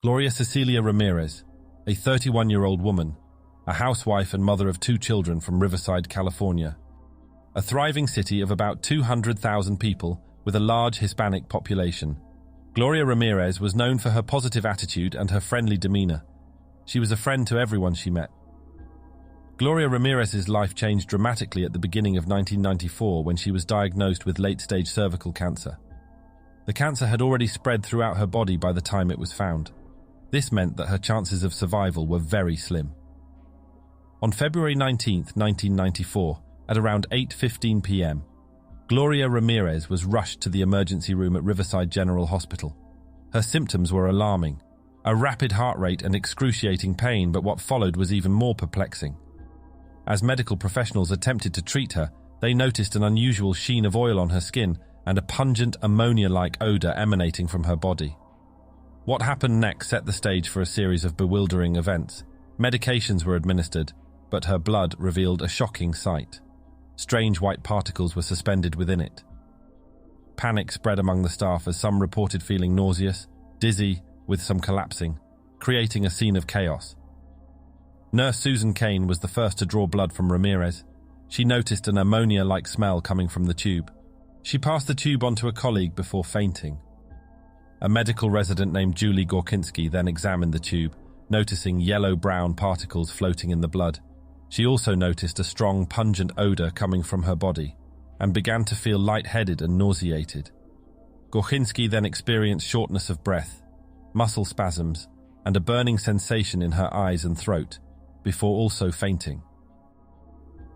Gloria Cecilia Ramirez, a 31-year-old woman, a housewife and mother of 2 children from Riverside, California, a thriving city of about 200,000 people with a large Hispanic population. Gloria Ramirez was known for her positive attitude and her friendly demeanor. She was a friend to everyone she met. Gloria Ramirez's life changed dramatically at the beginning of 1994 when she was diagnosed with late-stage cervical cancer. The cancer had already spread throughout her body by the time it was found. This meant that her chances of survival were very slim. On February 19, 1994, at around 8:15 p.m., Gloria Ramirez was rushed to the emergency room at Riverside General Hospital. Her symptoms were alarming: a rapid heart rate and excruciating pain, but what followed was even more perplexing. As medical professionals attempted to treat her, they noticed an unusual sheen of oil on her skin and a pungent ammonia-like odor emanating from her body. What happened next set the stage for a series of bewildering events. Medications were administered, but her blood revealed a shocking sight. Strange white particles were suspended within it. Panic spread among the staff as some reported feeling nauseous, dizzy, with some collapsing, creating a scene of chaos. Nurse Susan Kane was the first to draw blood from Ramirez. She noticed an ammonia-like smell coming from the tube. She passed the tube on to a colleague before fainting. A medical resident named Julie Gorkinski then examined the tube, noticing yellow-brown particles floating in the blood. She also noticed a strong, pungent odor coming from her body and began to feel lightheaded and nauseated. Gorkinski then experienced shortness of breath, muscle spasms, and a burning sensation in her eyes and throat, before also fainting.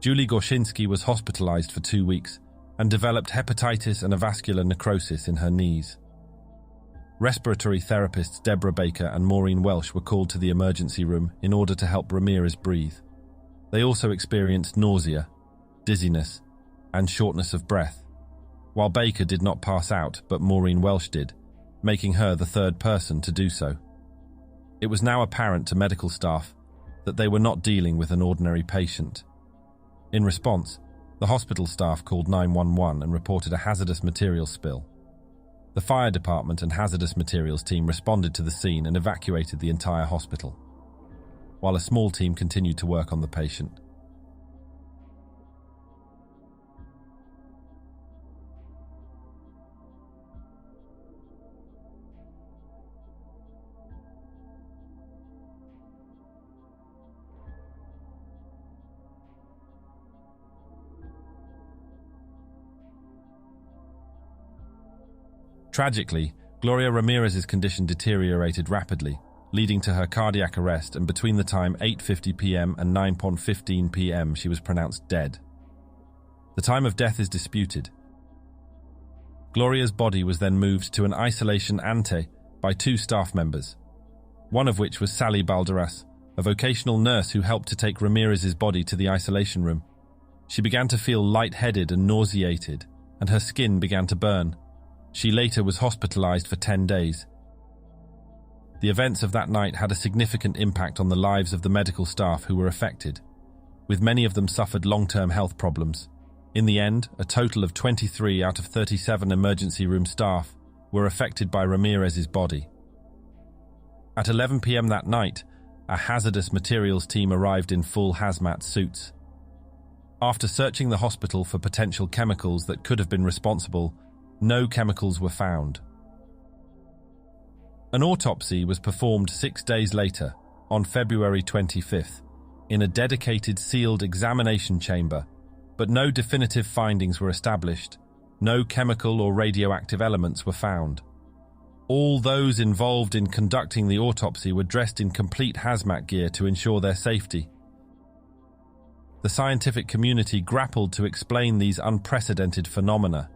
Julie Gorkinski was hospitalized for 2 weeks and developed hepatitis and a vascular necrosis in her knees. Respiratory therapists Deborah Baker and Maureen Welsh were called to the emergency room in order to help Ramirez breathe. They also experienced nausea, dizziness, and shortness of breath, while Baker did not pass out, but Maureen Welsh did, making her the 3rd person to do so. It was now apparent to medical staff that they were not dealing with an ordinary patient. In response, the hospital staff called 911 and reported a hazardous materials spill. The fire department and hazardous materials team responded to the scene and evacuated the entire hospital, while a small team continued to work on the patient. Tragically, Gloria Ramirez's condition deteriorated rapidly, leading to her cardiac arrest, and between the time 8:50 p.m. and 9:15 p.m. she was pronounced dead. The time of death is disputed. Gloria's body was then moved to an isolation ante by 2 staff members, one of which was Sally Balderas, a vocational nurse who helped to take Ramirez's body to the isolation room. She began to feel lightheaded and nauseated, and her skin began to burn. She later was hospitalized for 10 days. The events of that night had a significant impact on the lives of the medical staff who were affected, with many of them suffered long-term health problems. In the end, a total of 23 out of 37 emergency room staff were affected by Ramirez's body. At 11 p.m. that night, a hazardous materials team arrived in full hazmat suits. After searching the hospital for potential chemicals that could have been responsible, no chemicals were found. An autopsy was performed 6 days later, on February 25th, in a dedicated sealed examination chamber, but no definitive findings were established. No chemical or radioactive elements were found. All those involved in conducting the autopsy were dressed in complete hazmat gear to ensure their safety. The scientific community grappled to explain these unprecedented phenomena.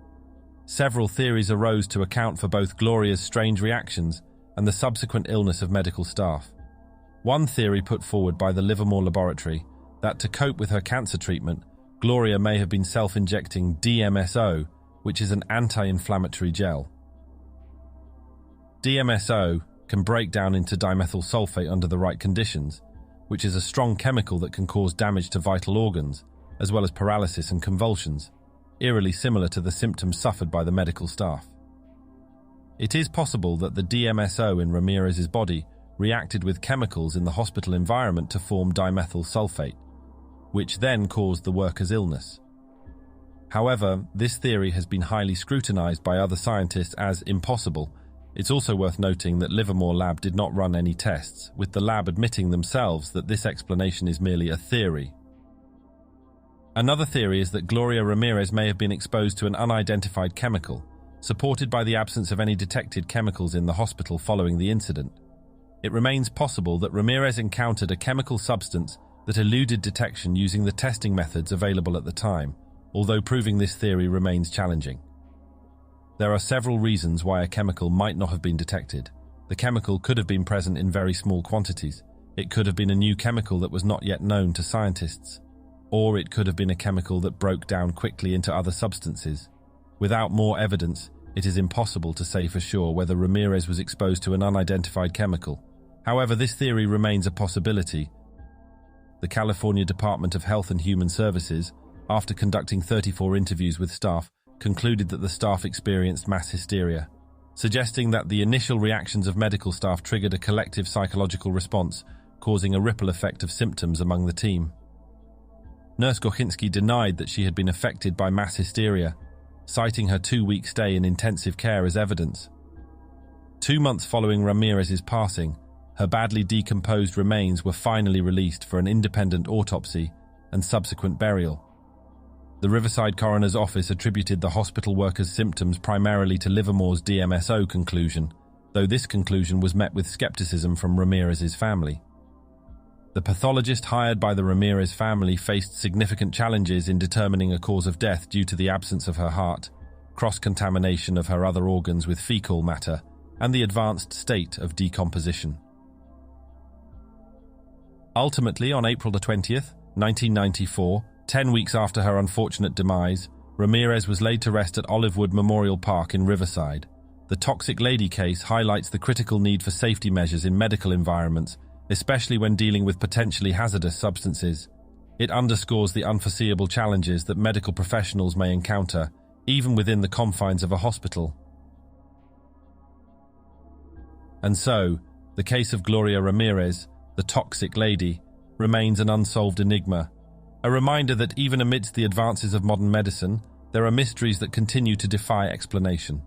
Several theories arose to account for both Gloria's strange reactions and the subsequent illness of medical staff. One theory put forward by the Livermore Laboratory, that to cope with her cancer treatment, Gloria may have been self-injecting DMSO, which is an anti-inflammatory gel. DMSO can break down into dimethyl sulfate under the right conditions, which is a strong chemical that can cause damage to vital organs, as well as paralysis and convulsions, eerily similar to the symptoms suffered by the medical staff. It is possible that the DMSO in Ramirez's body reacted with chemicals in the hospital environment to form dimethyl sulfate, which then caused the worker's illness. However, this theory has been highly scrutinized by other scientists as impossible. It's also worth noting that Livermore Lab did not run any tests, with the lab admitting themselves that this explanation is merely a theory. Another theory is that Gloria Ramirez may have been exposed to an unidentified chemical, supported by the absence of any detected chemicals in the hospital following the incident. It remains possible that Ramirez encountered a chemical substance that eluded detection using the testing methods available at the time, although proving this theory remains challenging. There are several reasons why a chemical might not have been detected. The chemical could have been present in very small quantities. It could have been a new chemical that was not yet known to scientists. Or it could have been a chemical that broke down quickly into other substances. Without more evidence, it is impossible to say for sure whether Ramirez was exposed to an unidentified chemical. However, this theory remains a possibility. The California Department of Health and Human Services, after conducting 34 interviews with staff, concluded that the staff experienced mass hysteria, suggesting that the initial reactions of medical staff triggered a collective psychological response, causing a ripple effect of symptoms among the team. Nurse Gochinski denied that she had been affected by mass hysteria, citing her 2-week stay in intensive care as evidence. 2 months following Ramirez's passing, her badly decomposed remains were finally released for an independent autopsy and subsequent burial. The Riverside Coroner's Office attributed the hospital worker's symptoms primarily to Livermore's DMSO conclusion, though this conclusion was met with skepticism from Ramirez's family. The pathologist hired by the Ramirez family faced significant challenges in determining a cause of death due to the absence of her heart, cross-contamination of her other organs with fecal matter, and the advanced state of decomposition. Ultimately, on April 20th, 1994, 10 weeks after her unfortunate demise, Ramirez was laid to rest at Olivewood Memorial Park in Riverside. The Toxic Lady case highlights the critical need for safety measures in medical environments, especially when dealing with potentially hazardous substances. It underscores the unforeseeable challenges that medical professionals may encounter, even within the confines of a hospital. And so, the case of Gloria Ramirez, the Toxic Lady, remains an unsolved enigma, a reminder that even amidst the advances of modern medicine, there are mysteries that continue to defy explanation.